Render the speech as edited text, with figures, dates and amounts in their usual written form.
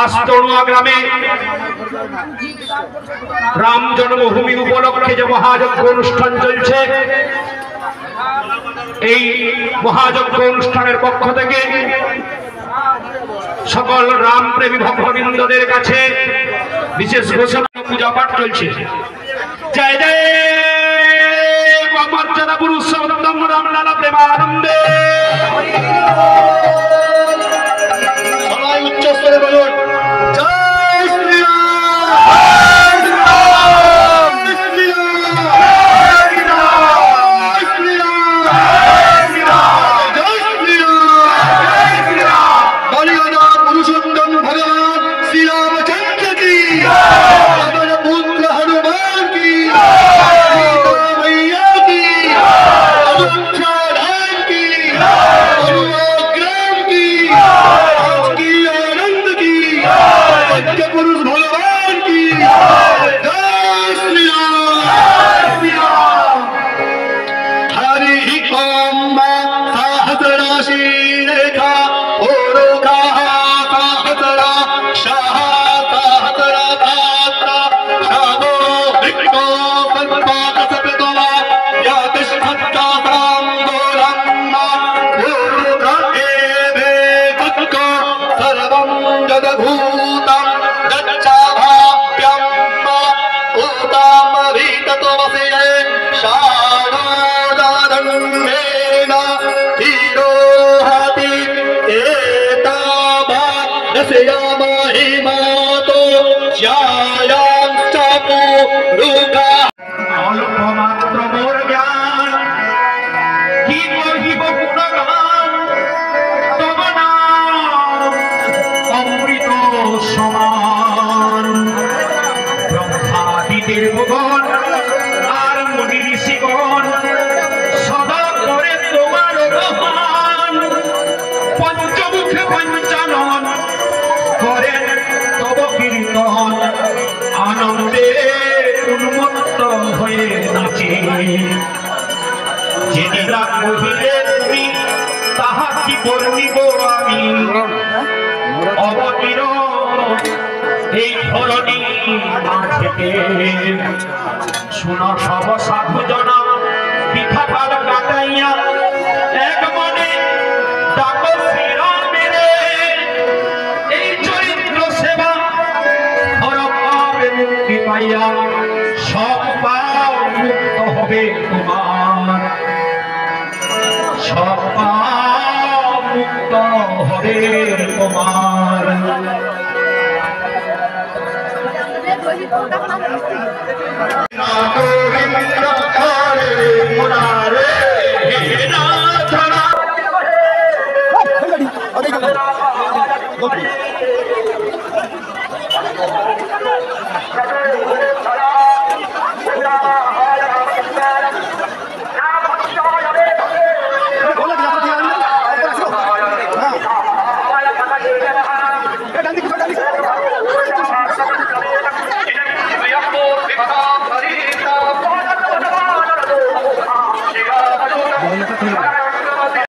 আস্তড়ুয়া গ্রামে রাম জন্মভূমি উপলক্ষে যে মহাযজ্ঞ অনুষ্ঠান চলছে, এই মহাযজ্ঞ অনুষ্ঠানের পক্ষ থেকে সকল রাম প্রেমী ভক্তবৃন্দদের কাছে বিশেষ ঘোষণা পূজা পাঠ চলছে। জয় জয় মর্যাদা পুরুষোত্তম রামলালা প্রেমানন্দে। সবাই উচ্চস্তরে বলুন জয় শ্রীরাম। অল্পমাত্র মোর জ্ঞান কি কহিব গুণগান, তব নাম অমৃত সমান। ব্রহ্মাদিদের ভুবন আর মুনি ঋষিগণ সদা করে তোমার গান। পঞ্চমুখে পঞ্চানন করেন তব কীর্তন, আনন্দে উন্মত্ত হয়ে নাচে। যেদিরা কহিলে তুমি তাহা কি বর্ণিব আমি, অবতীর এই ধরণী মাঝেতে। শুন সব সাধু জনা পিঠা কাল কাটাইয়া এক মনে ডাকো শ্রীরামের। এই চরিত্র সেবা ধর পাবে মুক্তি পাইয়া, সব পাপ মুক্ত হবে তোমার, সব পাপ মুক্ত হবে তোমার।